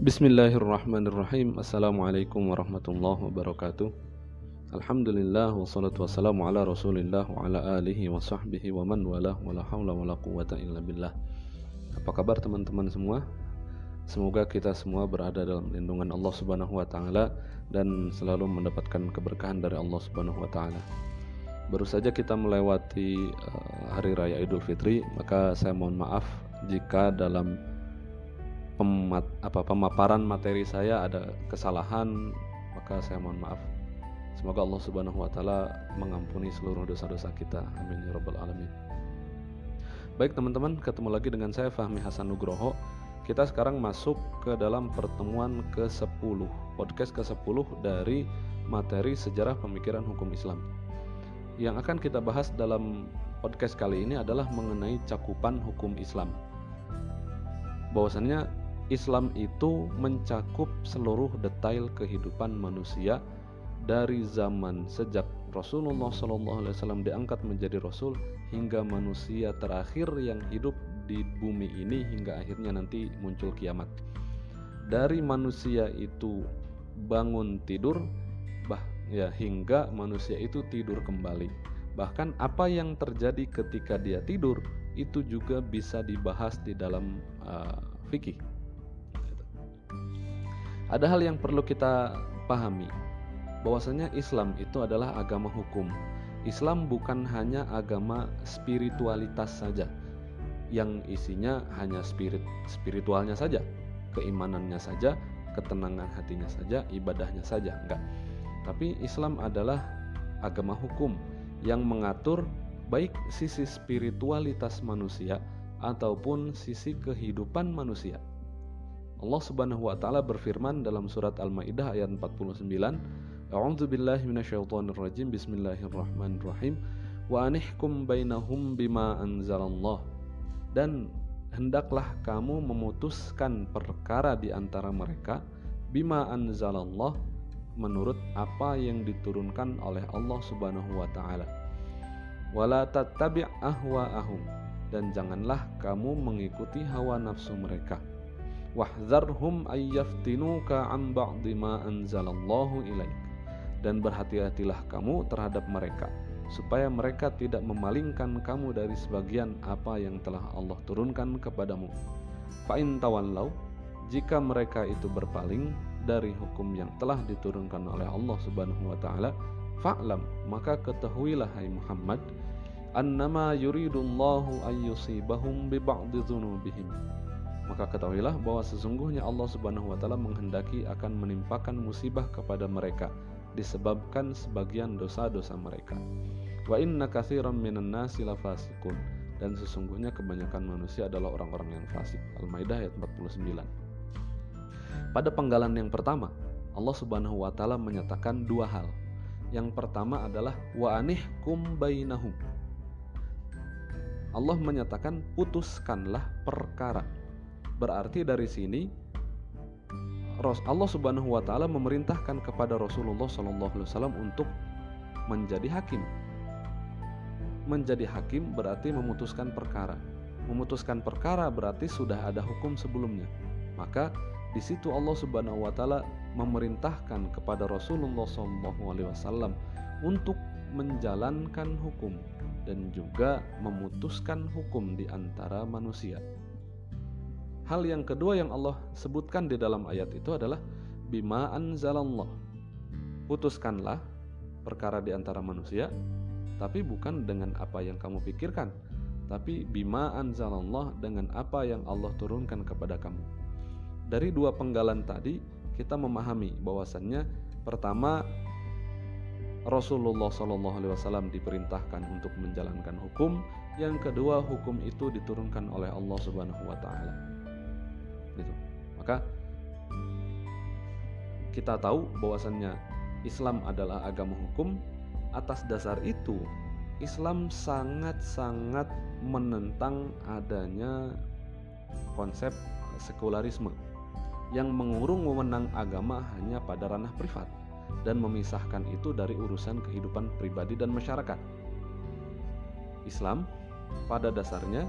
Bismillahirrahmanirrahim. Assalamualaikum warahmatullahi wabarakatuh. Alhamdulillah wassalatu wassalamu ala Rasulillah wa ala alihi wa sahbihi wa man walah wa la haula wa la quwwata illa billah. Apa kabar teman-teman semua? Semoga kita semua berada dalam lindungan Allah Subhanahu wa taala dan selalu mendapatkan keberkahan dari Allah Subhanahu wa taala. Baru saja kita melewati hari raya Idul Fitri, maka saya mohon maaf jika dalam pemaparan materi saya ada kesalahan, maka saya mohon maaf. Semoga Allah Subhanahu wa taala mengampuni seluruh dosa-dosa kita. Amin ya rabbal alamin. Baik teman-teman, ketemu lagi dengan saya Fahmi Hasan Nugroho. Kita sekarang masuk ke dalam pertemuan ke-10, podcast ke-10 dari materi sejarah pemikiran hukum Islam. Yang akan kita bahas dalam podcast kali ini adalah mengenai cakupan hukum Islam. Bahwasannya Islam itu mencakup seluruh detail kehidupan manusia dari zaman sejak Rasulullah SAW diangkat menjadi Rasul hingga manusia terakhir yang hidup di bumi ini hingga akhirnya nanti muncul kiamat. Dari manusia itu bangun tidur hingga manusia itu tidur kembali. Bahkan apa yang terjadi ketika dia tidur itu juga bisa dibahas di dalam fikih. Ada hal yang perlu kita pahami, bahwasanya Islam itu adalah agama hukum. Islam bukan hanya agama spiritualitas saja, yang isinya hanya spiritualnya saja, keimanannya saja, ketenangan hatinya saja, ibadahnya saja, enggak. Tapi Islam adalah agama hukum yang mengatur baik sisi spiritualitas manusia ataupun sisi kehidupan manusia. Allah Subhanahu wa taala berfirman dalam surat Al-Maidah ayat 49, A'udzu billahi minasyaitonir rajim. Bismillahirrahmanirrahim. Wa anihkum bainahum bima anzalallah. Dan hendaklah kamu memutuskan perkara di antara mereka bima anzalallah, menurut apa yang diturunkan oleh Allah Subhanahu wa taala. Wala tattabi' ahwa'ahum, dan janganlah kamu mengikuti hawa nafsu mereka. Wahdzarhum ayyaftinuka an ba'di ma anzalallahu ilaik, dan berhati-hatilah kamu terhadap mereka supaya mereka tidak memalingkan kamu dari sebagian apa yang telah Allah turunkan kepadamu. Fa in tawallau, jika mereka itu berpaling dari hukum yang telah diturunkan oleh Allah Subhanahu wa taala, fa'lam, maka ketahuilah hai Muhammad, annama yuridullahu ayyusibahum bi ba'di dzunubihim, maka ketahuilah bahwa sesungguhnya Allah Subhanahu wa taala menghendaki akan menimpakan musibah kepada mereka disebabkan sebagian dosa-dosa mereka. Wa inna katsiran minan nasi lafasiqun, dan sesungguhnya kebanyakan manusia adalah orang-orang yang fasik. Al-Maidah ayat 49. Pada penggalan yang pertama, Allah Subhanahu wa taala menyatakan dua hal. Yang pertama adalah wa anihkum bainahum. Allah menyatakan putuskanlah perkara. Berarti dari sini Allah Subhanahu wa taala memerintahkan kepada Rasulullah SAW untuk menjadi hakim. Menjadi hakim berarti memutuskan perkara. Memutuskan perkara berarti sudah ada hukum sebelumnya. Maka di situ Allah Subhanahu wa taala memerintahkan kepada Rasulullah SAW untuk menjalankan hukum dan juga memutuskan hukum di antara manusia. Hal yang kedua yang Allah sebutkan di dalam ayat itu adalah bima anzalallah. Putuskanlah perkara di antara manusia, tapi bukan dengan apa yang kamu pikirkan, tapi bima anzalallah, dengan apa yang Allah turunkan kepada kamu. Dari dua penggalan tadi kita memahami bahwasannya pertama, Rasulullah SAW diperintahkan untuk menjalankan hukum. Yang kedua, hukum itu diturunkan oleh Allah Subhanahu wa taala. Gitu. Maka kita tahu bahwasannya Islam adalah agama hukum. Atas dasar itu Islam sangat-sangat menentang adanya konsep sekularisme yang mengurung wewenang agama hanya pada ranah privat dan memisahkan itu dari urusan kehidupan pribadi dan masyarakat. Islam pada dasarnya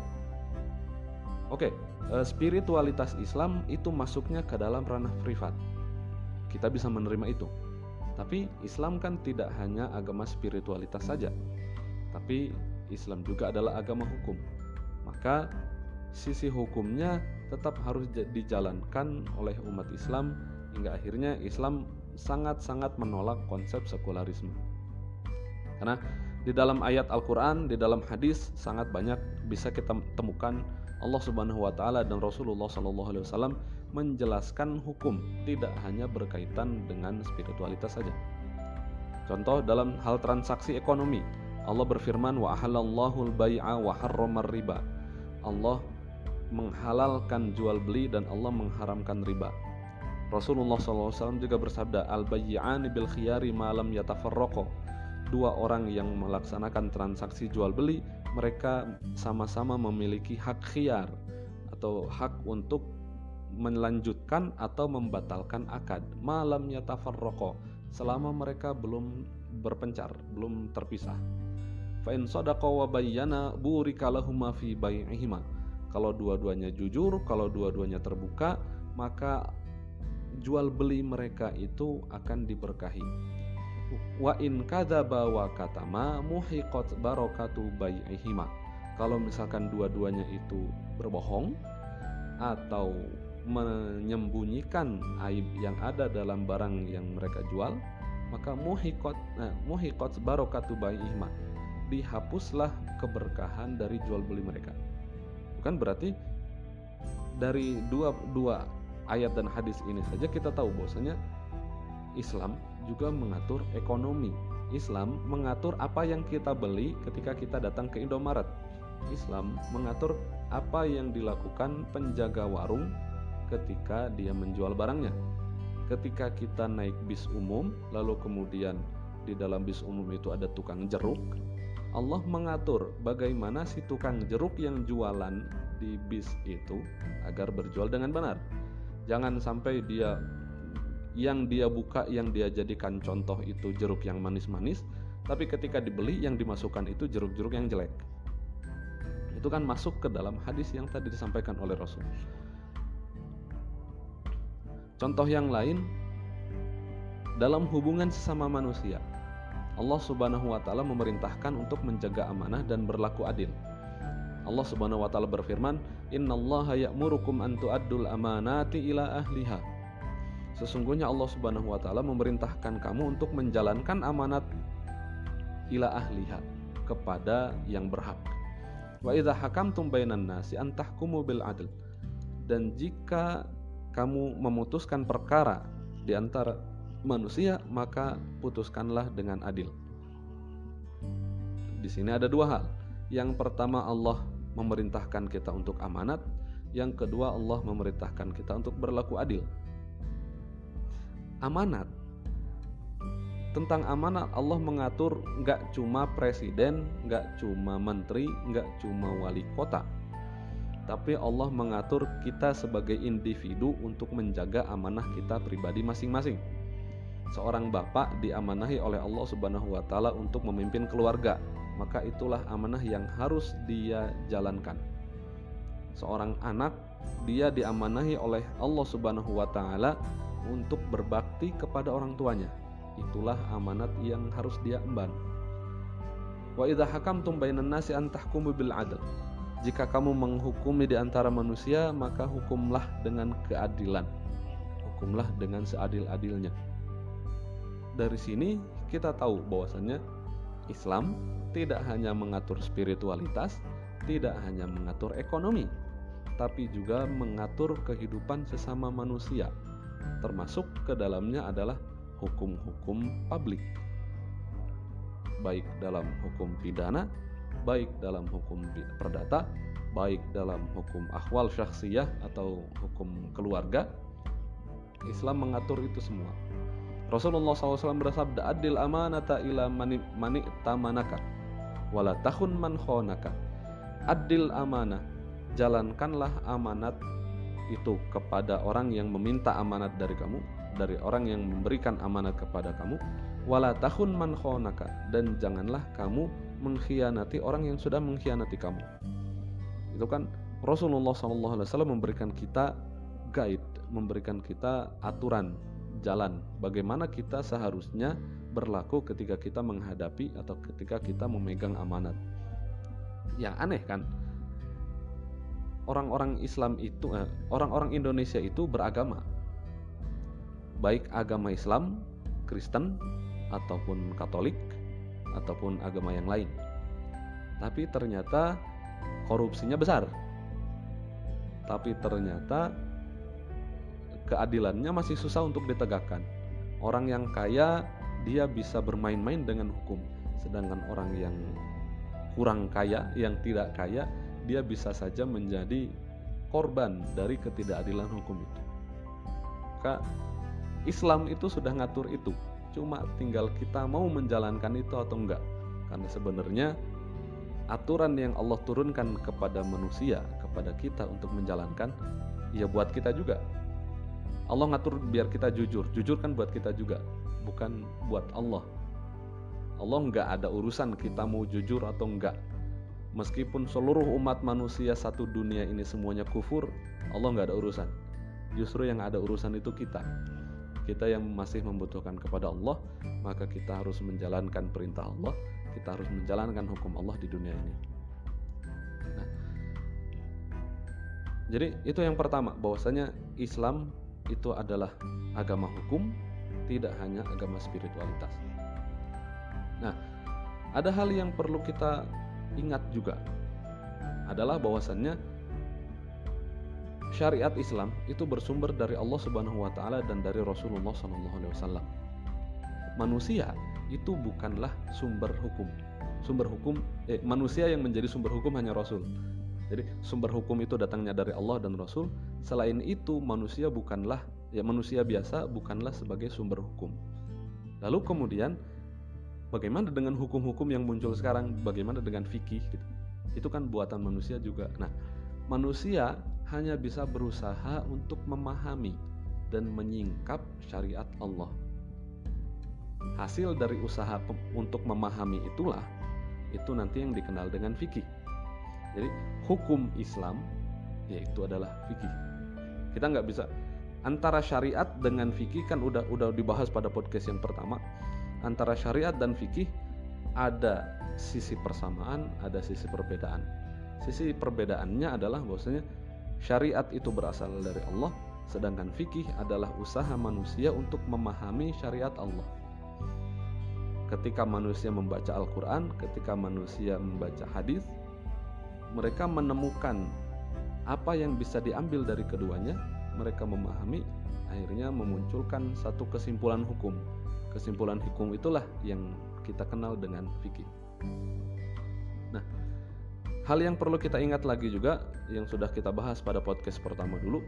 Oke, spiritualitas Islam itu masuknya ke dalam ranah privat. Kita bisa menerima itu. Tapi Islam kan tidak hanya agama spiritualitas saja, tapi Islam juga adalah agama hukum. Maka sisi hukumnya tetap harus dijalankan oleh umat Islam, hingga akhirnya Islam sangat-sangat menolak konsep sekularisme. Karena di dalam ayat Al-Quran, di dalam hadis sangat banyak bisa kita temukan Allah Subhanahu wa Ta'ala dan Rasulullah SAW menjelaskan hukum, tidak hanya berkaitan dengan spiritualitas saja. Contoh dalam hal transaksi ekonomi, Allah berfirman, wa ahallallahu al-bai'a wa harramar riba. Allah menghalalkan jual beli dan Allah mengharamkan riba. Rasulullah SAW juga bersabda, al-bayyi'ani bil khiyari ma lam yatafarraqo. Dua orang yang melaksanakan transaksi jual beli, mereka sama-sama memiliki hak khiyar atau hak untuk melanjutkan atau membatalkan akad, ma lam yatafarraqo, selama mereka belum berpencar, belum terpisah. Fa in sadaqa wa bayyana burika lahuma fi bai'ihima. Kalau dua-duanya jujur, kalau dua-duanya terbuka, maka jual beli mereka itu akan diberkahi. Wa in kadzaba wa katama muhiqat barakatu bai'ihima. Kalau misalkan dua-duanya itu berbohong atau menyembunyikan aib yang ada dalam barang yang mereka jual, maka muhiqat barakatu bai'ihima, dihapuslah keberkahan dari jual beli mereka. Bukan berarti dari dua ayat dan hadis ini saja kita tahu bahwasanya Islam juga mengatur ekonomi. Islam mengatur apa yang kita beli ketika kita datang ke Indomaret. Islam mengatur apa yang dilakukan penjaga warung ketika dia menjual barangnya. Ketika kita naik bis umum, lalu kemudian di dalam bis umum itu ada tukang jeruk, Allah mengatur bagaimana si tukang jeruk yang jualan di bis itu agar berjual dengan benar. Jangan sampai yang dia buka, yang dia jadikan contoh itu jeruk yang manis-manis, tapi ketika dibeli yang dimasukkan itu jeruk-jeruk yang jelek. Itu kan masuk ke dalam hadis yang tadi disampaikan oleh Rasul. Contoh yang lain, dalam hubungan sesama manusia, Allah Subhanahu wa Ta'ala memerintahkan untuk menjaga amanah dan berlaku adil. Allah Subhanahu wa Ta'ala berfirman, innallaha ya'murukum an tu'addul amanati ila ahliha. Sesungguhnya Allah Subhanahu wa Ta'ala memerintahkan kamu untuk menjalankan amanat ila ahliha, kepada yang berhak. Wa idza hakamtum bainan nasi an tahkumu bil adl. Dan jika kamu memutuskan perkara di antara manusia, maka putuskanlah dengan adil. Di sini ada dua hal. Yang pertama, Allah memerintahkan kita untuk amanat. Yang kedua, Allah memerintahkan kita untuk berlaku adil. Amanat, tentang amanat Allah mengatur nggak cuma presiden, nggak cuma menteri, nggak cuma wali kota, tapi Allah mengatur kita sebagai individu untuk menjaga amanah kita pribadi masing-masing. Seorang bapak diamanahi oleh Allah Subhanahu wa Ta'ala untuk memimpin keluarga, maka itulah amanah yang harus dia jalankan. Seorang anak, dia diamanahi oleh Allah Subhanahu wa Ta'ala untuk berbakti kepada orang tuanya. Itulah amanat yang harus dia emban. Wa idza hakamtum bainan nasi an tahkumu bil adl. Jika kamu menghukumi di antara manusia, maka hukumlah dengan keadilan. Hukumlah dengan seadil-adilnya. Dari sini kita tahu bahwasannya Islam tidak hanya mengatur spiritualitas, tidak hanya mengatur ekonomi, tapi juga mengatur kehidupan sesama manusia. Termasuk ke dalamnya adalah hukum-hukum publik, baik dalam hukum pidana, baik dalam hukum perdata, baik dalam hukum ahwal syakhsiyah atau hukum keluarga. Islam mengatur itu semua. Rasulullah SAW bersabda, adil amanata ila mani tamanaka wala tahun man khonaka. Adil amanah, jalankanlah amanat itu kepada orang yang meminta amanat dari kamu, dari orang yang memberikan amanat kepada kamu, wala tahun man khonaka, dan janganlah kamu mengkhianati orang yang sudah mengkhianati kamu. Itu kan Rasulullah SAW memberikan kita guide, memberikan kita aturan jalan bagaimana kita seharusnya berlaku ketika kita menghadapi atau ketika kita memegang amanat. Yang aneh kan, orang-orang Islam itu, orang-orang Indonesia itu beragama, baik agama Islam, Kristen, ataupun Katolik, ataupun agama yang lain. Tapi ternyata korupsinya besar. Tapi ternyata keadilannya masih susah untuk ditegakkan. Orang yang kaya dia bisa bermain-main dengan hukum, sedangkan orang yang kurang kaya, yang tidak kaya, dia bisa saja menjadi korban dari ketidakadilan hukum itu. Maka Islam itu sudah ngatur itu, cuma tinggal kita mau menjalankan itu atau enggak. Karena sebenarnya aturan yang Allah turunkan kepada manusia, kepada kita untuk menjalankan, ya buat kita juga. Allah ngatur biar kita jujur, jujur kan buat kita juga, bukan buat Allah. Allah enggak ada urusan kita mau jujur atau enggak. Meskipun seluruh umat manusia satu dunia ini semuanya kufur, Allah enggak ada urusan. Justru yang ada urusan itu kita. Kita yang masih membutuhkan kepada Allah, maka kita harus menjalankan perintah Allah, kita harus menjalankan hukum Allah di dunia ini. Nah, jadi itu yang pertama, bahwasanya Islam itu adalah agama hukum, tidak hanya agama spiritualitas. Nah, ada hal yang perlu kita ingat juga, adalah bahwasannya syariat Islam itu bersumber dari Allah Subhanahu wa taala dan dari Rasulullah SAW. Manusia itu bukanlah sumber hukum. Manusia yang menjadi sumber hukum hanya Rasul. Jadi sumber hukum itu datangnya dari Allah dan Rasul. Selain itu manusia biasa bukanlah sebagai sumber hukum. Lalu kemudian bagaimana dengan hukum-hukum yang muncul sekarang? Bagaimana dengan fikih gitu? Itu kan buatan manusia juga. Nah, manusia hanya bisa berusaha untuk memahami dan menyingkap syariat Allah. Hasil dari usaha untuk memahami itulah itu nanti yang dikenal dengan fikih. Jadi hukum Islam yaitu adalah fikih. Kita nggak bisa antara syariat dengan fikih, kan udah dibahas pada podcast yang pertama. Antara syariat dan fikih ada sisi persamaan, ada sisi perbedaan. Sisi perbedaannya adalah bahwasanya syariat itu berasal dari Allah, sedangkan fikih adalah usaha manusia untuk memahami syariat Allah. Ketika manusia membaca Al-Quran, ketika manusia membaca hadis, mereka menemukan apa yang bisa diambil dari keduanya, mereka memahami, akhirnya memunculkan satu kesimpulan hukum. Kesimpulan hukum itulah yang kita kenal dengan fikih. Nah, hal yang perlu kita ingat lagi juga, yang sudah kita bahas pada podcast pertama dulu,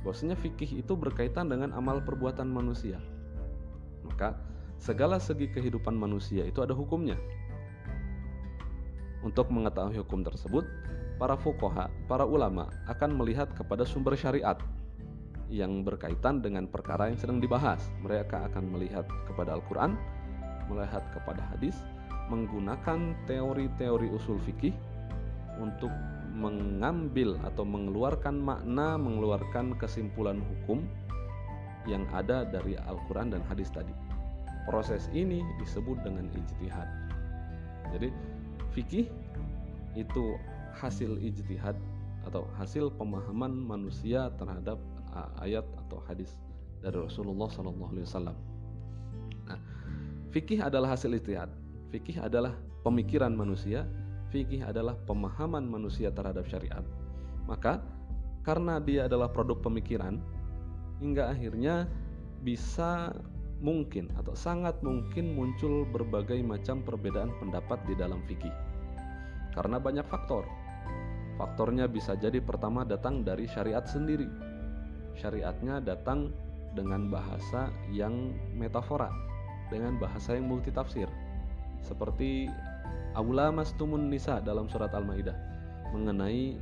bahwasanya fikih itu berkaitan dengan amal perbuatan manusia. Maka segala segi kehidupan manusia itu ada hukumnya. Untuk mengetahui hukum tersebut, para fuqaha, para ulama akan melihat kepada sumber syariat yang berkaitan dengan perkara yang sedang dibahas. Mereka akan melihat kepada Al-Quran, melihat kepada hadis, menggunakan teori-teori usul fikih untuk mengambil atau mengeluarkan makna, mengeluarkan kesimpulan hukum yang ada dari Al-Quran dan hadis tadi. Proses ini disebut dengan ijtihad. Jadi fikih itu hasil ijtihad atau hasil pemahaman manusia terhadap ayat atau hadis dari Rasulullah SAW. Nah, fikih adalah hasil ijtihad. Fikih adalah pemikiran manusia. Fikih adalah pemahaman manusia terhadap syariat. Maka karena dia adalah produk pemikiran, hingga akhirnya bisa mungkin atau sangat mungkin muncul berbagai macam perbedaan pendapat di dalam fikih. Karena banyak faktor. Faktornya bisa jadi pertama datang dari syariat sendiri. Syariatnya datang dengan bahasa yang metafora, dengan bahasa yang multitafsir. Seperti aula mastumun nisa dalam surat Al-Maidah mengenai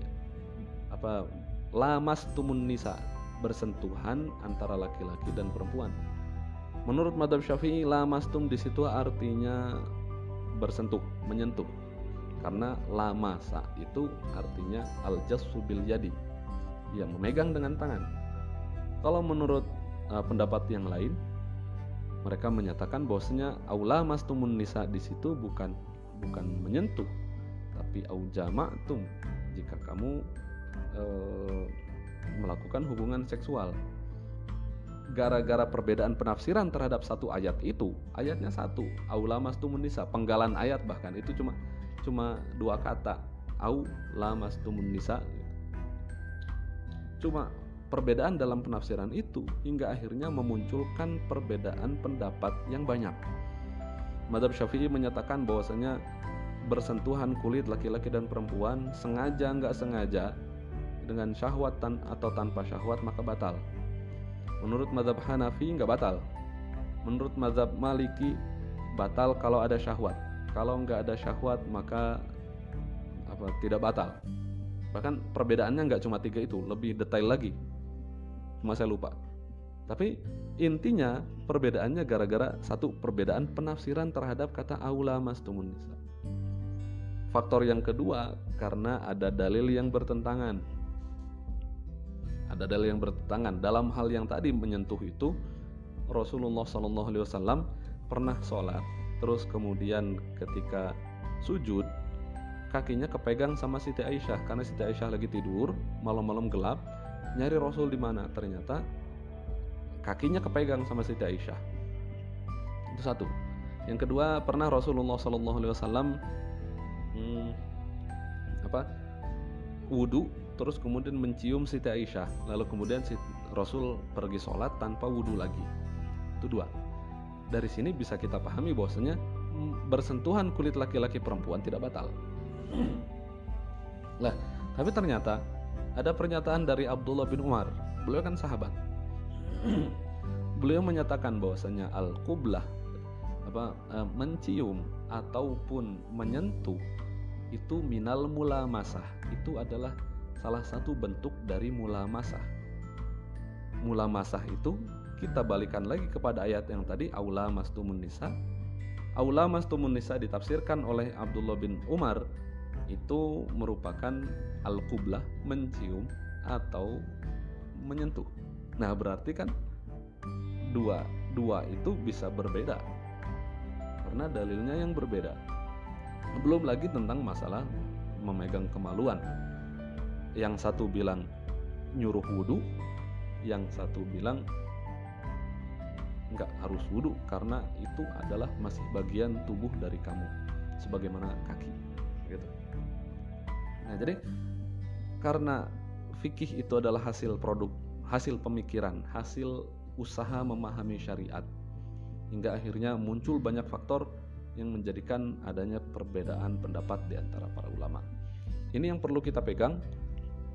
lamastumun nisa, bersentuhan antara laki-laki dan perempuan. Menurut mazhab Syafi'i, lamastum di situ artinya bersentuh, menyentuh. Karena lamasa itu artinya al-jassu bil yadi, yang memegang dengan tangan. Kalau menurut pendapat yang lain, mereka menyatakan bahwasanya aula mastumun nisa di situ bukan menyentuh, tapi au jama'tum, jika kamu melakukan hubungan seksual. Gara-gara perbedaan penafsiran terhadap satu ayat itu, ayatnya satu, aula mastumun nisa, penggalan ayat bahkan itu cuma dua kata, au lamastumun nisa. Cuma perbedaan dalam penafsiran itu hingga akhirnya memunculkan perbedaan pendapat yang banyak. Madzhab Syafi'i menyatakan bahwasanya bersentuhan kulit laki-laki dan perempuan sengaja nggak sengaja dengan syahwat atau tanpa syahwat maka batal. Menurut madzhab Hanafi nggak batal. Menurut madzhab Maliki batal kalau ada syahwat. Kalau nggak ada syahwat maka tidak batal. Bahkan perbedaannya nggak cuma 3 itu, lebih detail lagi. Cuma saya lupa. Tapi intinya perbedaannya gara-gara satu, perbedaan penafsiran terhadap kata aula mastumun nisa. Faktor yang kedua, karena ada dalil yang bertentangan. Ada dalil yang bertentangan dalam hal yang tadi menyentuh itu. Rasulullah SAW pernah sholat, terus kemudian ketika sujud kakinya kepegang sama Siti Aisyah, karena Siti Aisyah lagi tidur, malam-malam gelap, nyari Rasul di mana, ternyata kakinya kepegang sama Siti Aisyah. Itu satu. Yang kedua, pernah Rasulullah SAW wudu, terus kemudian mencium Siti Aisyah, lalu kemudian Rasul pergi sholat tanpa wudu lagi. Itu 2. Dari sini bisa kita pahami bahwasanya bersentuhan kulit laki-laki perempuan tidak batal. Lah, tapi ternyata ada pernyataan dari Abdullah bin Umar. Beliau kan sahabat. Beliau menyatakan bahwasanya al-qublah, mencium ataupun menyentuh itu minal mulamasah, itu adalah salah satu bentuk dari mulamasah. Mulamasah itu kita balikan lagi kepada ayat yang tadi, aula mastumun nisa. Aula mastumun nisa ditafsirkan oleh Abdullah bin Umar itu merupakan al-qublah, mencium atau menyentuh. Nah, berarti kan dua itu bisa berbeda karena dalilnya yang berbeda. Belum lagi tentang masalah memegang kemaluan. Yang satu bilang nyuruh wudu, yang satu bilang enggak harus wudu karena itu adalah masih bagian tubuh dari kamu, sebagaimana kaki, gitu. Nah, jadi karena fikih itu adalah hasil pemikiran, hasil usaha memahami syariat, hingga akhirnya muncul banyak faktor yang menjadikan adanya perbedaan pendapat di antara para ulama. Ini yang perlu kita pegang,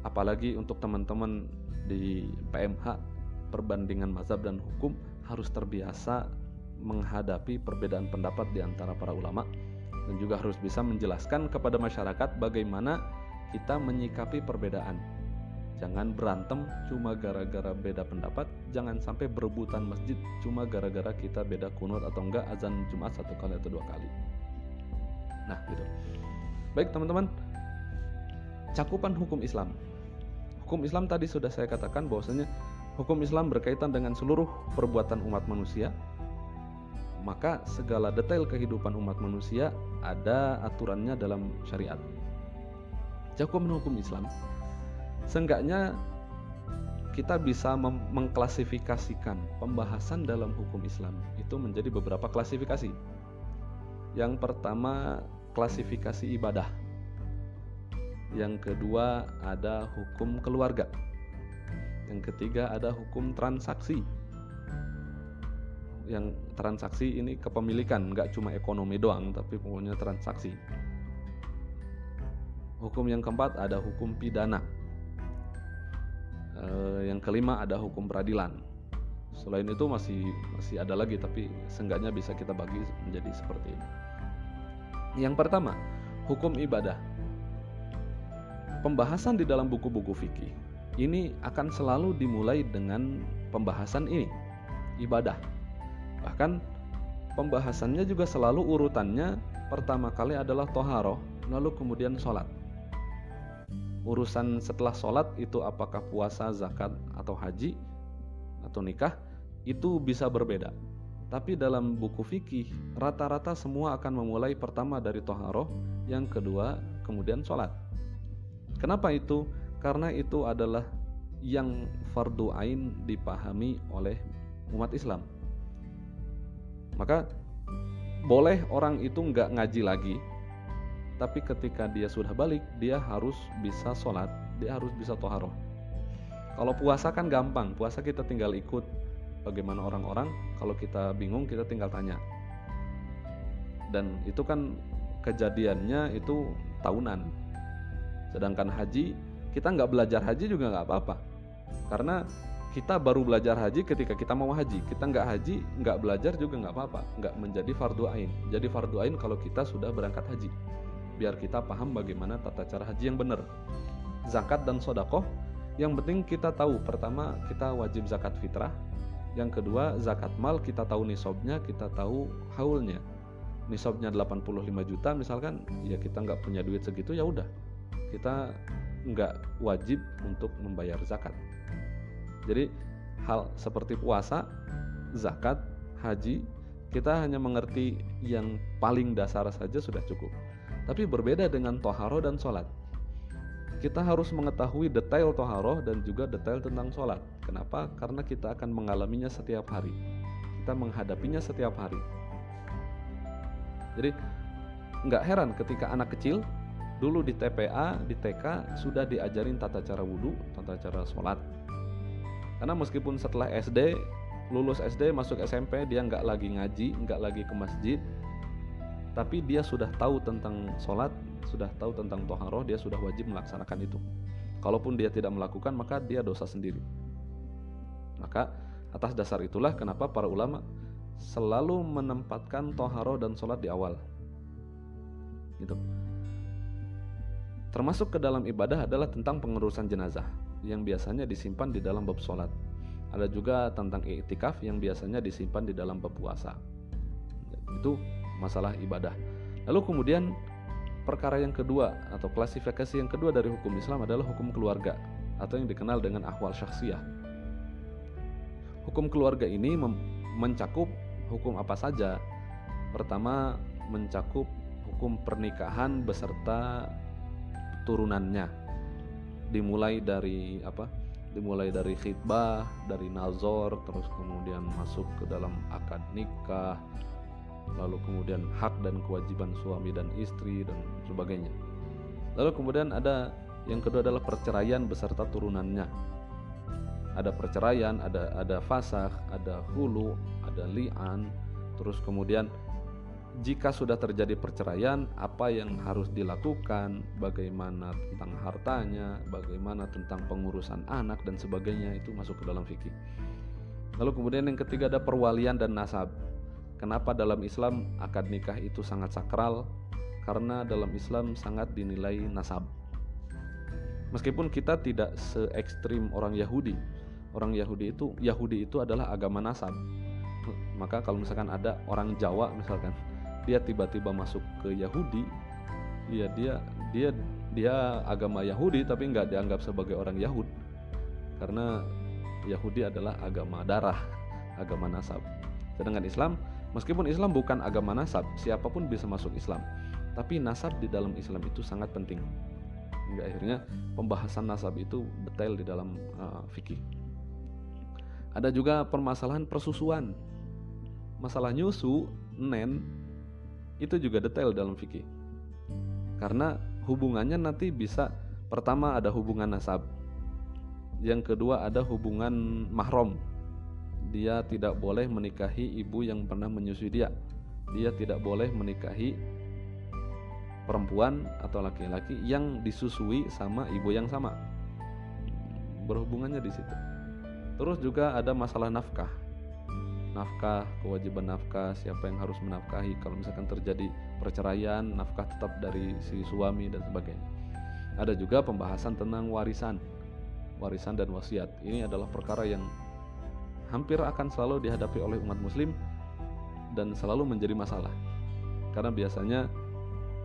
apalagi untuk teman-teman di PMH, perbandingan mazhab dan hukum, harus terbiasa menghadapi perbedaan pendapat di antara para ulama, dan juga harus bisa menjelaskan kepada masyarakat bagaimana kita menyikapi perbedaan. Jangan berantem cuma gara-gara beda pendapat, jangan sampai berebutan masjid cuma gara-gara kita beda kunut atau enggak azan Jumat 1 kali atau 2 kali. Nah, gitu. Baik teman-teman, cakupan hukum Islam. Hukum Islam tadi sudah saya katakan bahwasanya hukum Islam berkaitan dengan seluruh perbuatan umat manusia. Maka segala detail kehidupan umat manusia ada aturannya dalam syariat. Cakupan hukum Islam, seenggaknya kita bisa mengklasifikasikan pembahasan dalam hukum Islam itu menjadi beberapa klasifikasi. Yang pertama, klasifikasi ibadah. Yang kedua, ada hukum keluarga. Yang ketiga, ada hukum transaksi. Yang transaksi ini kepemilikan, nggak cuma ekonomi doang, tapi pokoknya transaksi. Hukum yang keempat ada hukum pidana. Yang kelima ada hukum peradilan. Selain itu masih ada lagi, tapi seenggaknya bisa kita bagi menjadi seperti ini. Yang pertama, hukum ibadah. Pembahasan di dalam buku-buku fikih ini akan selalu dimulai dengan pembahasan ini, ibadah. Bahkan pembahasannya juga selalu urutannya pertama kali adalah toharoh, lalu kemudian sholat. Urusan setelah sholat itu apakah puasa, zakat, atau haji, atau nikah, itu bisa berbeda. Tapi dalam buku fikih, rata-rata semua akan memulai pertama dari toharoh, yang kedua kemudian sholat. Kenapa itu? Karena itu adalah yang fardu ain dipahami oleh umat Islam. Maka boleh orang itu nggak ngaji lagi, tapi ketika dia sudah balik, dia harus bisa sholat, dia harus bisa toharoh. Kalau puasa kan gampang, puasa kita tinggal ikut bagaimana orang-orang, kalau kita bingung kita tinggal tanya. Dan itu kan kejadiannya itu tahunan. Sedangkan haji, kita nggak belajar haji juga nggak apa-apa, karena kita baru belajar haji ketika kita mau haji. Kita nggak haji, nggak belajar juga nggak apa-apa, nggak menjadi fardu ain. Jadi fardu ain kalau kita sudah berangkat haji, biar kita paham bagaimana tata cara haji yang benar. Zakat dan sedekah, yang penting kita tahu, pertama kita wajib zakat fitrah, yang kedua zakat mal, kita tahu nisabnya, kita tahu haulnya. Nisabnya 85 juta misalkan, ya kita nggak punya duit segitu, ya udah kita nggak wajib untuk membayar zakat. Jadi hal seperti puasa, zakat, haji, kita hanya mengerti yang paling dasar saja sudah cukup. Tapi berbeda dengan toharoh dan sholat. Kita harus mengetahui detail toharoh dan juga detail tentang sholat. Kenapa? Karena kita akan mengalaminya setiap hari. Kita menghadapinya setiap hari. Jadi nggak heran ketika anak kecil dulu di TPA, di TK sudah diajarin tata cara wudhu, tata cara sholat. Karena meskipun setelah SD, lulus SD masuk SMP, dia nggak lagi ngaji, nggak lagi ke masjid, tapi dia sudah tahu tentang sholat, sudah tahu tentang toharoh, dia sudah wajib melaksanakan itu. Kalaupun dia tidak melakukan, maka dia dosa sendiri. Maka atas dasar itulah kenapa para ulama selalu menempatkan toharoh dan sholat di awal. Gitu. Termasuk ke dalam ibadah adalah tentang pengurusan jenazah, yang biasanya disimpan di dalam bab sholat. Ada juga tentang i'tikaf yang biasanya disimpan di dalam bab puasa. Itu masalah ibadah. Lalu kemudian perkara yang kedua atau klasifikasi yang kedua dari hukum Islam adalah hukum keluarga atau yang dikenal dengan ahwal syakhsiyah. Hukum keluarga ini mencakup hukum apa saja? Pertama, mencakup hukum pernikahan beserta turunannya. Dimulai dari khitbah, dari nazor, terus kemudian masuk ke dalam akad nikah, lalu kemudian hak dan kewajiban suami dan istri dan sebagainya. Lalu kemudian ada yang kedua adalah perceraian beserta turunannya. Ada perceraian, ada fasakh, ada hulu, ada li'an. Terus kemudian jika sudah terjadi perceraian, apa yang harus dilakukan, bagaimana tentang hartanya, bagaimana tentang pengurusan anak dan sebagainya, itu masuk ke dalam fikih. Lalu kemudian yang ketiga ada perwalian dan nasab. Kenapa dalam Islam akad nikah itu sangat sakral? Karena dalam Islam sangat dinilai nasab. Meskipun kita tidak se-ekstrim orang Yahudi. Orang Yahudi itu adalah agama nasab. Maka kalau misalkan ada orang Jawa misalkan, dia tiba-tiba masuk ke Yahudi, ya dia agama Yahudi tapi nggak dianggap sebagai orang Yahud, karena Yahudi adalah agama darah, agama nasab. Sedangkan Islam, meskipun Islam bukan agama nasab, siapapun bisa masuk Islam, tapi nasab di dalam Islam itu sangat penting. Hingga akhirnya pembahasan nasab itu detail di dalam fikih. Ada juga permasalahan persusuan, masalah nyusu, nen, itu juga detail dalam fikih. Karena hubungannya nanti bisa, pertama ada hubungan nasab, yang kedua ada hubungan mahram. Dia tidak boleh menikahi ibu yang pernah menyusui dia. Dia tidak boleh menikahi perempuan atau laki-laki yang disusui sama ibu yang sama. Berhubungannya di situ. Terus juga ada masalah nafkah. Nafkah, kewajiban nafkah, siapa yang harus menafkahi. Kalau misalkan terjadi perceraian, nafkah tetap dari si suami dan sebagainya. Ada juga pembahasan tentang warisan dan wasiat. Ini adalah perkara yang hampir akan selalu dihadapi oleh umat muslim dan selalu menjadi masalah. Karena biasanya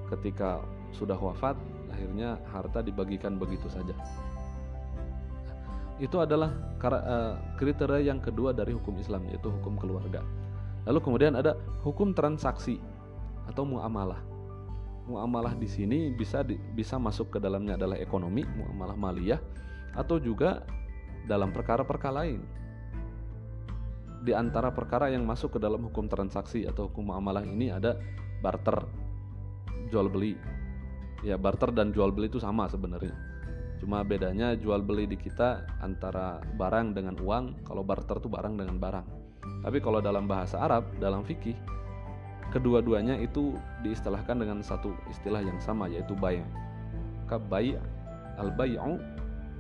ketika sudah wafat, akhirnya harta dibagikan begitu saja. Itu adalah kriteria yang kedua dari hukum Islam, yaitu hukum keluarga. Lalu kemudian ada hukum transaksi atau muamalah. Muamalah di sini bisa masuk ke dalamnya adalah ekonomi, muamalah maliyah, atau juga dalam perkara-perkara lain. Di antara perkara yang masuk ke dalam hukum transaksi atau hukum muamalah ini ada barter, jual beli. Ya, barter dan jual beli itu sama sebenarnya. Cuma bedanya jual beli di kita antara barang dengan uang, kalau barter itu barang dengan barang. Tapi kalau dalam bahasa Arab, dalam fikih, kedua-duanya itu diistilahkan dengan satu istilah yang sama, yaitu bai'. Kabai' al-bai'u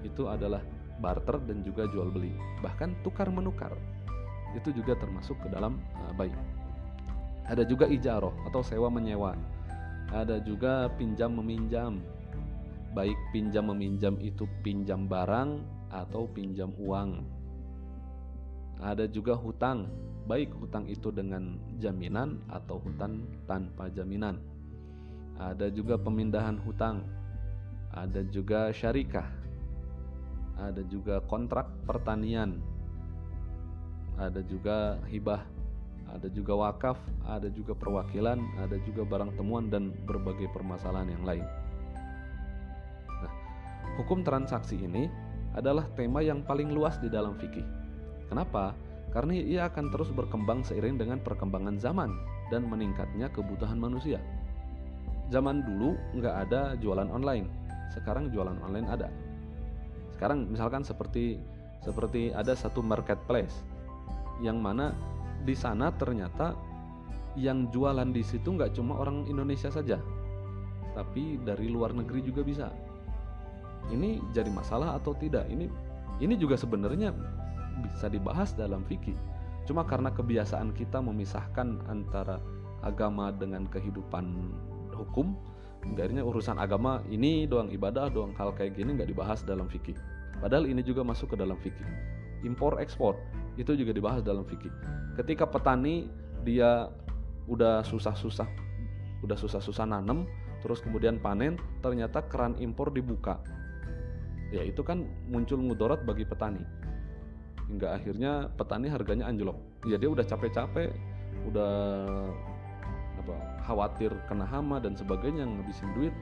itu adalah barter dan juga jual beli. Bahkan tukar menukar itu juga termasuk ke dalam bai'. Ada juga ijarah atau sewa menyewa. Ada juga pinjam meminjam. Baik pinjam meminjam itu pinjam barang atau pinjam uang. Ada juga hutang, baik hutang itu dengan jaminan atau hutang tanpa jaminan. Ada juga pemindahan hutang. Ada juga syarikah. Ada juga kontrak pertanian. Ada juga hibah. Ada juga wakaf, ada juga perwakilan, ada juga barang temuan dan berbagai permasalahan yang lain. Nah, hukum transaksi ini adalah tema yang paling luas di dalam fikih. Kenapa? Karena ia akan terus berkembang seiring dengan perkembangan zaman dan meningkatnya kebutuhan manusia. Zaman dulu nggak ada jualan online, sekarang jualan online ada. Sekarang misalkan seperti ada satu marketplace yang mana di sana ternyata yang jualan di situ nggak cuma orang Indonesia saja, tapi dari luar negeri juga bisa. Ini jadi masalah atau tidak? Ini juga sebenarnya bisa dibahas dalam fikih. Cuma karena kebiasaan kita memisahkan antara agama dengan kehidupan hukum, akhirnya urusan agama ini doang, ibadah doang, hal kayak gini nggak dibahas dalam fikih. Padahal ini juga masuk ke dalam fikih. Impor ekspor itu juga dibahas dalam fikih. Ketika petani dia udah susah-susah nanam, terus kemudian panen, ternyata keran impor dibuka. Ya itu kan muncul mudarat bagi petani. Hingga akhirnya petani harganya anjlok. Ya dia udah capek-capek, udah khawatir kena hama dan sebagainya, ngabisin duit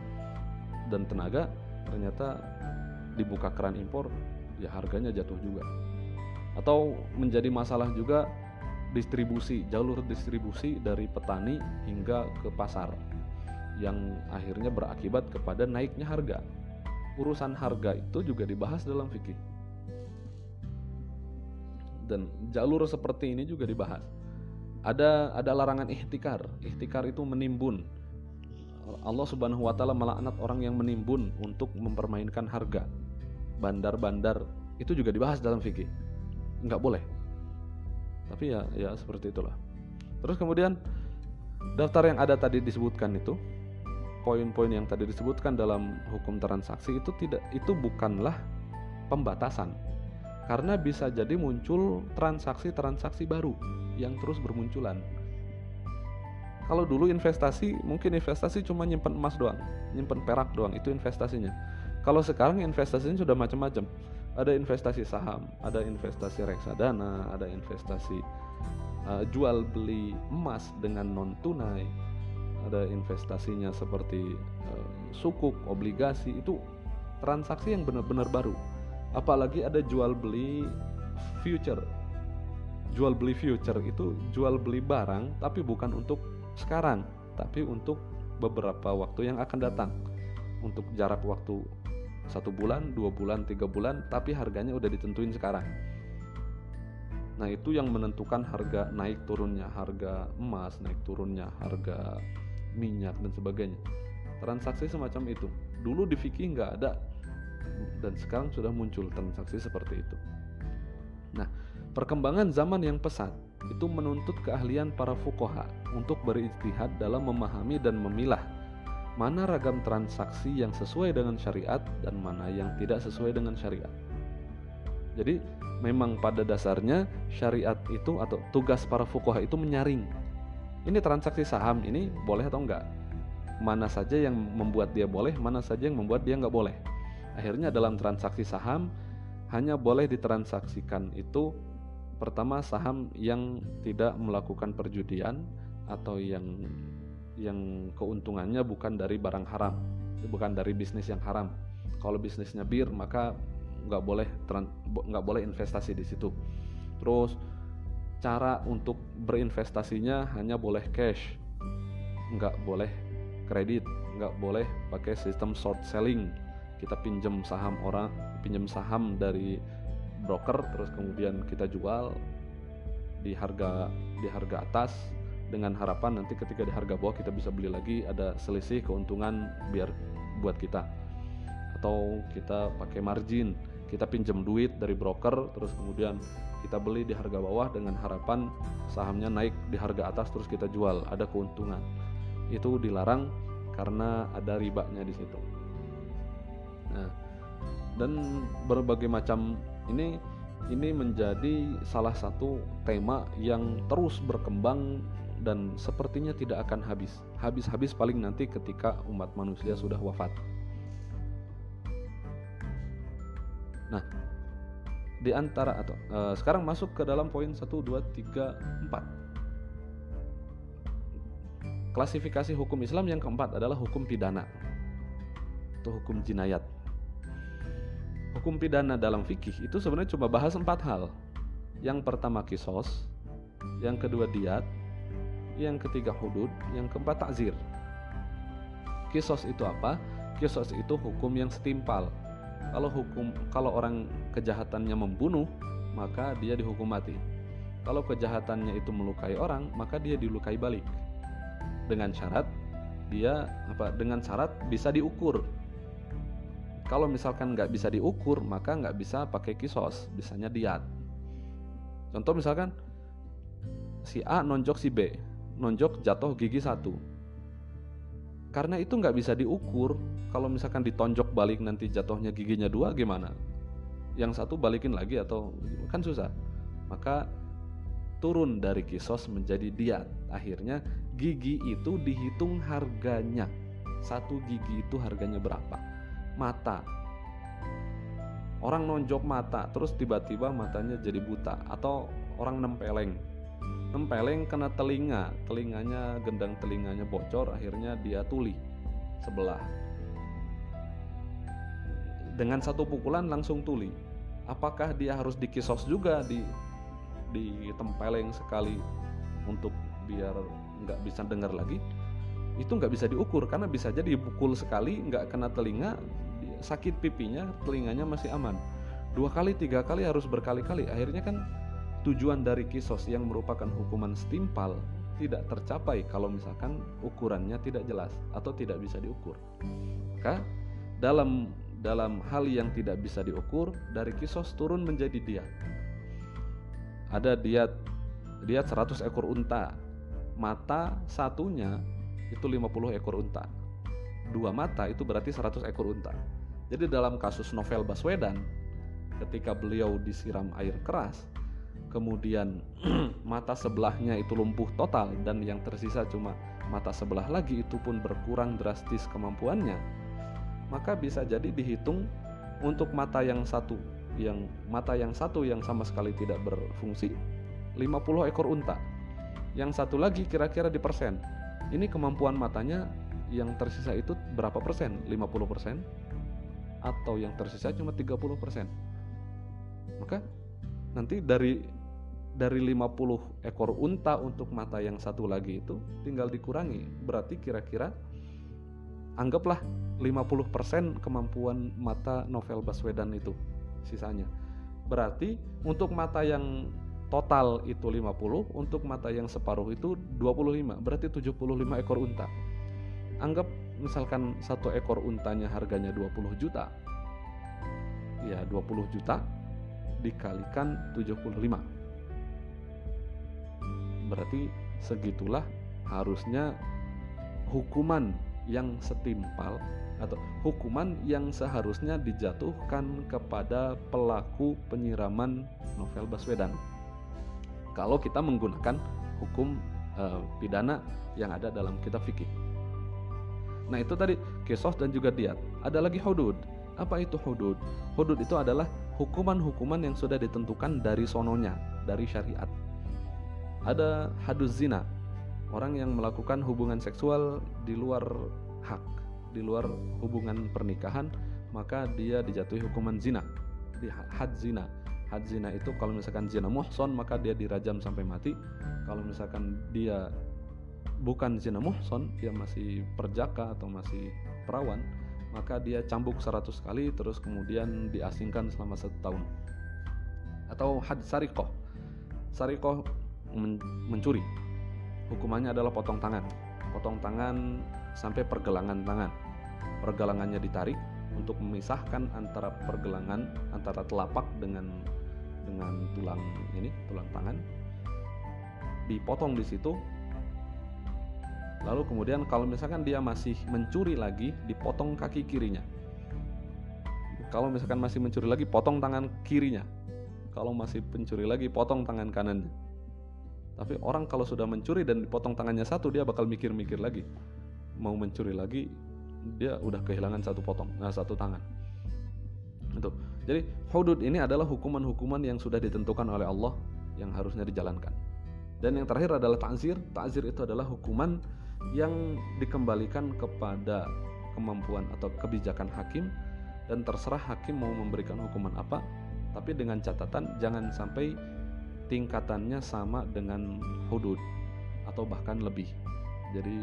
dan tenaga, ternyata dibuka keran impor, ya harganya jatuh juga. Atau menjadi masalah juga jalur distribusi dari petani hingga ke pasar, yang akhirnya berakibat kepada naiknya harga. Urusan harga itu juga dibahas dalam fikih. Dan jalur seperti ini juga dibahas. Ada larangan ihtikar. Ihtikar itu menimbun. Allah Subhanahu wa taala melaknat orang yang menimbun untuk mempermainkan harga. Bandar-bandar itu juga dibahas dalam fikih. Enggak boleh. Tapi ya seperti itulah. Terus kemudian daftar yang ada tadi disebutkan itu, poin-poin yang tadi disebutkan dalam hukum transaksi itu bukanlah pembatasan. Karena bisa jadi muncul transaksi-transaksi baru yang terus bermunculan. Kalau dulu mungkin investasi cuma nyimpen emas doang, nyimpen perak doang, itu investasinya. Kalau sekarang investasinya sudah macam-macam. Ada investasi saham, ada investasi reksadana, ada investasi jual beli emas dengan non tunai, ada investasinya seperti sukuk, obligasi. Itu transaksi yang benar-benar baru. Apalagi ada jual beli future. Jual beli future itu jual beli barang, tapi bukan untuk sekarang, tapi untuk beberapa waktu yang akan datang, untuk jarak waktu 1 bulan, 2 bulan, 3 bulan, tapi harganya udah ditentuin sekarang. Nah itu yang menentukan harga naik turunnya harga emas, naik turunnya harga minyak dan sebagainya. Transaksi semacam itu dulu di fikih nggak ada, dan sekarang sudah muncul transaksi seperti itu. Nah, perkembangan zaman yang pesat itu menuntut keahlian para fuqaha untuk berijtihad dalam memahami dan memilah mana ragam transaksi yang sesuai dengan syariat dan mana yang tidak sesuai dengan syariat. Jadi memang pada dasarnya syariat itu atau tugas para fuqaha itu menyaring. Ini transaksi saham ini boleh atau enggak? mana saja yang membuat dia boleh, mana saja yang membuat dia nggak boleh. Akhirnya dalam transaksi saham hanya boleh ditransaksikan itu pertama saham yang tidak melakukan perjudian atau yang keuntungannya bukan dari barang haram, bukan dari bisnis yang haram. Kalau bisnisnya bir maka nggak boleh investasi di situ. Terus cara untuk berinvestasinya hanya boleh cash, nggak boleh kredit, nggak boleh pakai sistem short selling. Kita pinjam saham dari broker, terus kemudian kita jual di harga atas dengan harapan nanti ketika di harga bawah kita bisa beli lagi, ada selisih keuntungan biar buat kita. Atau kita pakai margin, kita pinjam duit dari broker terus kemudian kita beli di harga bawah dengan harapan sahamnya naik di harga atas terus kita jual, ada keuntungan. Itu dilarang karena ada ribanya di situ. Nah, dan berbagai macam ini menjadi salah satu tema yang terus berkembang dan sepertinya tidak akan habis paling nanti ketika umat manusia sudah wafat. Nah, di antara sekarang masuk ke dalam poin 1, 2, 3, 4. Klasifikasi hukum Islam yang keempat adalah hukum pidana atau hukum jinayat. Hukum pidana dalam fikih itu sebenarnya cuma bahas 4 hal. Yang pertama kisos, yang kedua diat, yang ketiga hudud, yang keempat takzir. Kisos itu apa? Kisos itu hukum yang setimpal. Kalau orang kejahatannya membunuh, maka dia dihukum mati. Kalau kejahatannya itu melukai orang, maka dia dilukai balik. Dengan syarat bisa diukur. Kalau misalkan nggak bisa diukur, maka nggak bisa pakai kisos, bisanya diat. Contoh misalkan si A nonjok si B, nonjok jatuh gigi 1. Karena itu nggak bisa diukur. Kalau misalkan ditonjok balik nanti jatuhnya giginya 2 gimana? Yang satu balikin lagi atau kan susah. Maka turun dari kisos menjadi diat. Akhirnya gigi itu dihitung harganya. 1 gigi itu harganya berapa? Mata, orang nonjok mata terus tiba-tiba matanya jadi buta, atau orang nempeleng kena telinganya gendang telinganya bocor, akhirnya dia tuli sebelah dengan 1 pukulan langsung tuli. Apakah dia harus dikisos juga, ditempeleng sekali untuk biar nggak bisa dengar lagi? Itu nggak bisa diukur karena bisa jadi dipukul sekali nggak kena telinga, sakit pipinya, telinganya masih aman. 2 kali 3 kali harus berkali-kali. Akhirnya kan tujuan dari kisos yang merupakan hukuman setimpal tidak tercapai kalau misalkan ukurannya tidak jelas atau tidak bisa diukur. Maka dalam hal yang tidak bisa diukur, dari kisos turun menjadi diat. Ada diat 100 ekor unta. Mata satunya itu 50 ekor unta. 2 mata itu berarti 100 ekor unta. Jadi dalam kasus Novel Baswedan, ketika beliau disiram air keras, kemudian mata sebelahnya itu lumpuh total dan yang tersisa cuma mata sebelah lagi, itu pun berkurang drastis kemampuannya, maka bisa jadi dihitung untuk mata yang satu yang sama sekali tidak berfungsi 50 ekor unta. Yang satu lagi kira-kira di persen. Ini kemampuan matanya yang tersisa itu berapa persen? 50%? Atau yang tersisa cuma 30%. Maka nanti dari 50 ekor unta untuk mata yang satu lagi itu tinggal dikurangi. Berarti kira-kira anggaplah 50% kemampuan mata Novel Baswedan itu sisanya. Berarti untuk mata yang total itu 50, untuk mata yang separuh itu 25, berarti 75 ekor unta. Anggap misalkan 1 ekor untanya harganya 20 juta. Ya 20 juta dikalikan 75. Berarti segitulah harusnya hukuman yang setimpal atau hukuman yang seharusnya dijatuhkan kepada pelaku penyiraman Novel Baswedan kalau kita menggunakan hukum pidana yang ada dalam kitab fikih. Nah itu tadi kisos dan juga diat. Ada lagi hudud. Apa itu hudud? Hudud itu adalah hukuman-hukuman yang sudah ditentukan dari sononya, dari syariat. Ada haduz zina, orang yang melakukan hubungan seksual di luar hak, di luar hubungan pernikahan, maka dia dijatuhi hukuman zina, di had zina. Had zina itu kalau misalkan zina muhson maka dia dirajam sampai mati. Kalau misalkan dia bukan zina muhson, dia masih perjaka atau masih perawan, maka dia cambuk 100 kali terus kemudian diasingkan selama 1 tahun. Atau had sarikoh. Sarikoh mencuri, hukumannya adalah potong tangan sampai pergelangan tangan. Pergelangannya ditarik untuk memisahkan antara pergelangan, antara telapak dengan tulang tangan, dipotong di situ. Lalu kemudian kalau misalkan dia masih mencuri lagi, dipotong kaki kirinya. Kalau misalkan masih mencuri lagi, potong tangan kirinya. Kalau masih pencuri lagi, potong tangan kanannya. Tapi orang kalau sudah mencuri dan dipotong tangannya satu, dia bakal mikir-mikir lagi. Mau mencuri lagi, dia udah kehilangan satu tangan. Itu. Jadi hudud ini adalah hukuman-hukuman yang sudah ditentukan oleh Allah yang harusnya dijalankan. Dan yang terakhir adalah ta'zir. Ta'zir itu adalah hukuman yang dikembalikan kepada kemampuan atau kebijakan hakim, dan terserah hakim mau memberikan hukuman apa, tapi dengan catatan jangan sampai tingkatannya sama dengan hudud atau bahkan lebih. Jadi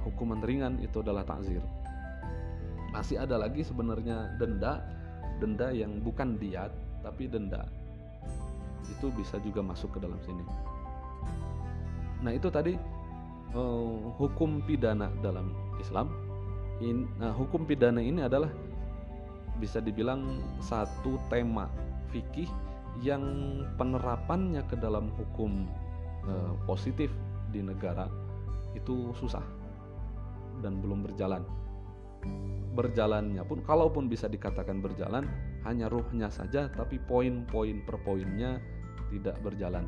hukuman ringan itu adalah ta'zir. Masih ada lagi sebenarnya denda yang bukan diat tapi denda. Itu bisa juga masuk ke dalam sini. Nah itu tadi hukum pidana dalam Islam. Hukum pidana ini adalah bisa dibilang satu tema fikih yang penerapannya ke dalam hukum positif di negara itu susah dan belum berjalan. Berjalannya pun, kalaupun bisa dikatakan berjalan, hanya ruhnya saja, tapi poin-poin per poinnya tidak berjalan.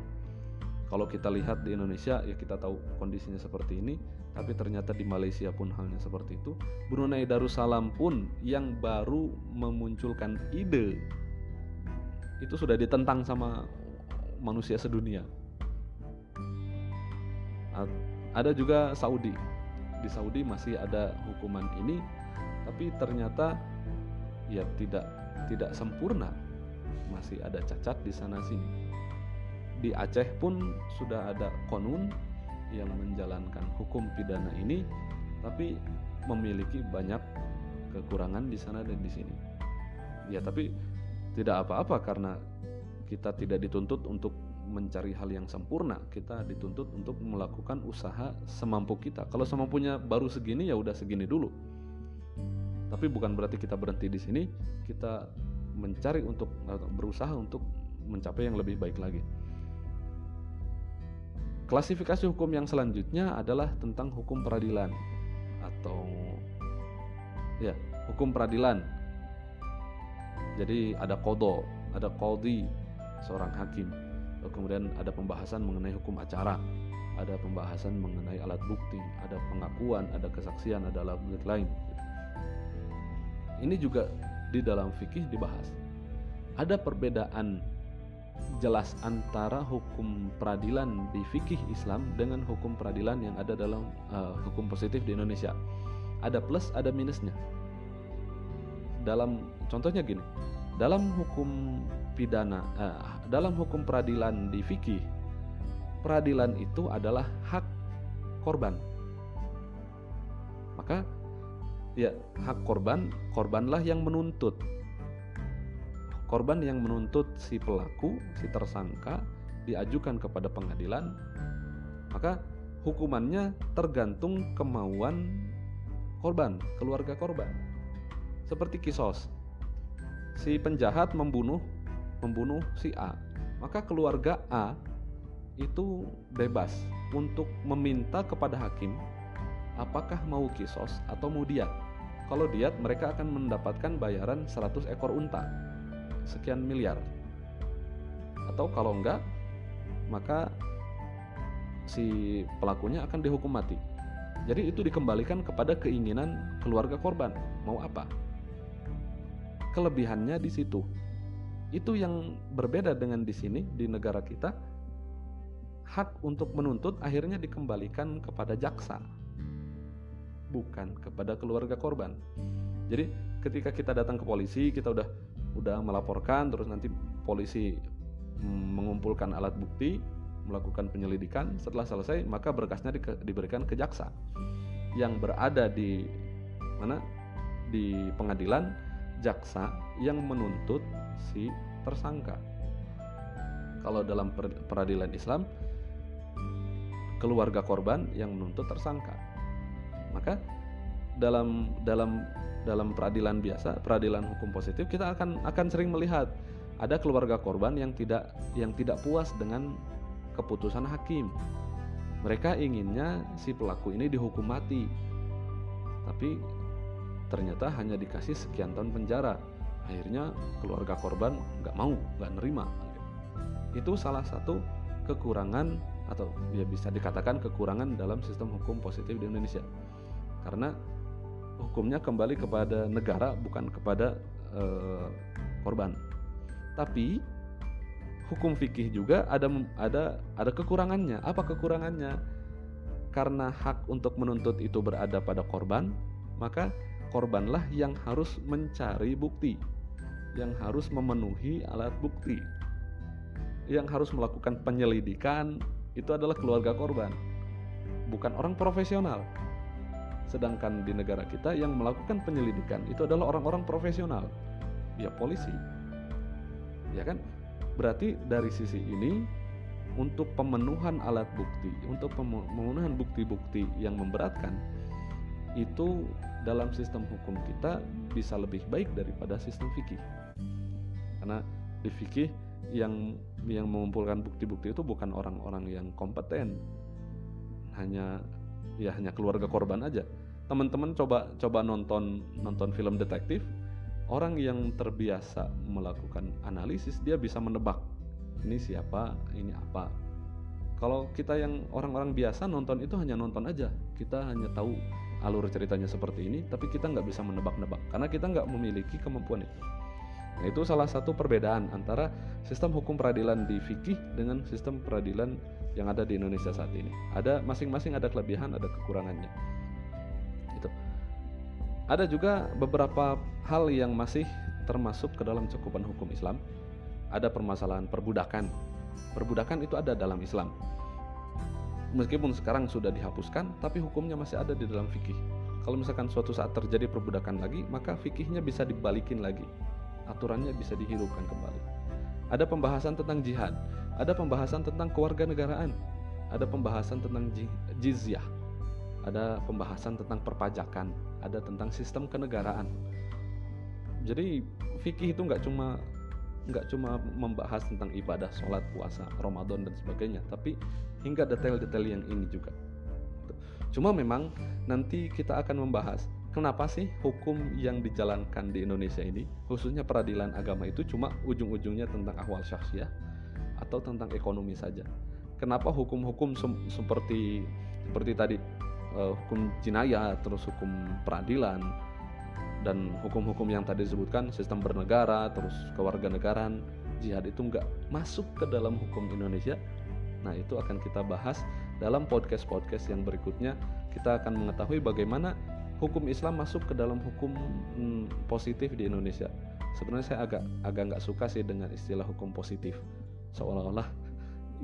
Kalau kita lihat di Indonesia, ya kita tahu kondisinya seperti ini, tapi ternyata di Malaysia pun halnya seperti itu. Brunei Darussalam pun yang baru memunculkan ide itu sudah ditentang sama manusia sedunia. Ada juga Saudi. Di Saudi masih ada hukuman ini, tapi ternyata ya tidak sempurna. Masih ada cacat di sana sini. Di Aceh pun sudah ada konun yang menjalankan hukum pidana ini, tapi memiliki banyak kekurangan di sana dan di sini. Ya, tapi tidak apa-apa karena kita tidak dituntut untuk mencari hal yang sempurna. Kita dituntut untuk melakukan usaha semampu kita. Kalau semampunya baru segini, ya udah segini dulu. Tapi bukan berarti kita berhenti di sini. Kita mencari berusaha untuk mencapai yang lebih baik lagi. Klasifikasi hukum yang selanjutnya adalah tentang hukum peradilan atau hukum peradilan. Jadi ada qadha, ada qadhi, seorang hakim. Kemudian ada pembahasan mengenai hukum acara, ada pembahasan mengenai alat bukti, ada pengakuan, ada kesaksian, ada alat bukti lain. Ini juga di dalam fikih dibahas. Ada perbedaan jelas antara hukum peradilan di fikih Islam dengan hukum peradilan yang ada dalam hukum positif di Indonesia. Ada plus, ada minusnya. Contohnya gini, dalam hukum pidana, dalam hukum peradilan di fikih, peradilan itu adalah hak korban. Maka ya hak korbanlah yang menuntut. Korban yang menuntut si pelaku, si tersangka, diajukan kepada pengadilan, maka hukumannya tergantung kemauan korban, keluarga korban. Seperti kisos, si penjahat membunuh si A, maka keluarga A itu bebas untuk meminta kepada hakim apakah mau kisos atau mau diat. Kalau diat, mereka akan mendapatkan bayaran 100 ekor unta, sekian miliar. Atau kalau enggak, maka si pelakunya akan dihukum mati. Jadi itu dikembalikan kepada keinginan keluarga korban, mau apa? Kelebihannya di situ. Itu yang berbeda dengan di sini, di negara kita, hak untuk menuntut akhirnya dikembalikan kepada jaksa, bukan kepada keluarga korban. Jadi ketika kita datang ke polisi, kita udah melaporkan, terus nanti polisi mengumpulkan alat bukti, melakukan penyelidikan. Setelah selesai, maka berkasnya diberikan ke jaksa yang berada di mana, di pengadilan. Jaksa yang menuntut si tersangka. Kalau dalam peradilan Islam, keluarga korban yang menuntut tersangka. Maka dalam peradilan biasa, peradilan hukum positif, kita akan sering melihat ada keluarga korban yang tidak puas dengan keputusan hakim. Mereka inginnya si pelaku ini dihukum mati, tapi ternyata hanya dikasih sekian tahun penjara. Akhirnya keluarga korban nggak nerima. Itu salah satu kekurangan, atau ya bisa dikatakan kekurangan dalam sistem hukum positif di Indonesia, karena hukumnya kembali kepada negara, bukan kepada korban. Tapi hukum fikih juga ada kekurangannya. Apa kekurangannya? Karena hak untuk menuntut itu berada pada korban, maka korbanlah yang harus mencari bukti, yang harus memenuhi alat bukti, yang harus melakukan penyelidikan. Itu adalah keluarga korban, bukan orang profesional. Sedangkan di negara kita yang melakukan penyelidikan itu adalah orang-orang profesional, ya polisi, ya kan? Berarti dari sisi ini, untuk pemenuhan alat bukti, untuk pemenuhan bukti-bukti yang memberatkan, itu dalam sistem hukum kita bisa lebih baik daripada sistem fikih. Karena di fikih yang mengumpulkan bukti-bukti itu bukan orang-orang yang kompeten, hanya keluarga korban aja. Teman-teman coba nonton film detektif, orang yang terbiasa melakukan analisis, dia bisa menebak ini siapa, ini apa. Kalau kita yang orang-orang biasa nonton itu hanya nonton aja, kita hanya tahu alur ceritanya seperti ini, tapi kita nggak bisa menebak-nebak karena kita nggak memiliki kemampuan itu. Nah, itu salah satu perbedaan antara sistem hukum peradilan di fikih dengan sistem peradilan yang ada di Indonesia saat ini. Ada masing-masing ada kelebihan, ada kekurangannya. Itu. Ada juga beberapa hal yang masih termasuk ke dalam cakupan hukum Islam. Ada permasalahan perbudakan. Perbudakan itu ada dalam Islam. Meskipun sekarang sudah dihapuskan, tapi hukumnya masih ada di dalam fikih. Kalau misalkan suatu saat terjadi perbudakan lagi, maka fikihnya bisa dibalikin lagi, aturannya bisa dihidupkan kembali. Ada pembahasan tentang jihad, ada pembahasan tentang kewarganegaraan, ada pembahasan tentang jizyah, ada pembahasan tentang perpajakan, ada tentang sistem kenegaraan. Jadi fikih itu nggak cuma membahas tentang ibadah, sholat, puasa, Ramadan dan sebagainya, tapi hingga detail-detail yang ini juga. Cuma memang nanti kita akan membahas kenapa sih hukum yang dijalankan di Indonesia ini, khususnya peradilan agama itu cuma ujung-ujungnya tentang ahwal syakhsiyah atau tentang ekonomi saja. Kenapa hukum-hukum seperti tadi hukum jinayah, terus hukum peradilan, dan hukum-hukum yang tadi disebutkan, sistem bernegara, terus kewarganegaraan, jihad itu nggak masuk ke dalam hukum Indonesia. Nah, itu akan kita bahas dalam podcast-podcast yang berikutnya. Kita akan mengetahui bagaimana hukum Islam masuk ke dalam hukum positif di Indonesia. Sebenarnya saya agak nggak suka sih dengan istilah hukum positif, seolah-olah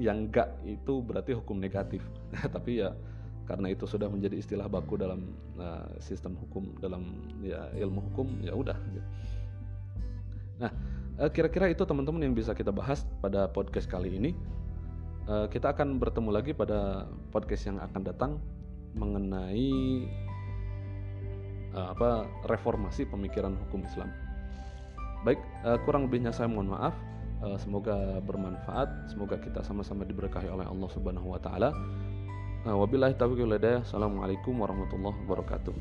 yang nggak itu berarti hukum negatif. Tapi ya karena itu sudah menjadi istilah baku dalam sistem hukum, dalam ilmu hukum, ya udah gitu. Nah, kira-kira itu teman-teman yang bisa kita bahas pada podcast kali ini. Kita akan bertemu lagi pada podcast yang akan datang mengenai reformasi pemikiran hukum Islam. Baik, kurang lebihnya saya mohon maaf. Semoga bermanfaat, semoga kita sama-sama diberkahi oleh Allah Subhanahu wa taala. Wabillahi taufiq wal hidayah. Assalamualaikum warahmatullahi wabarakatuh.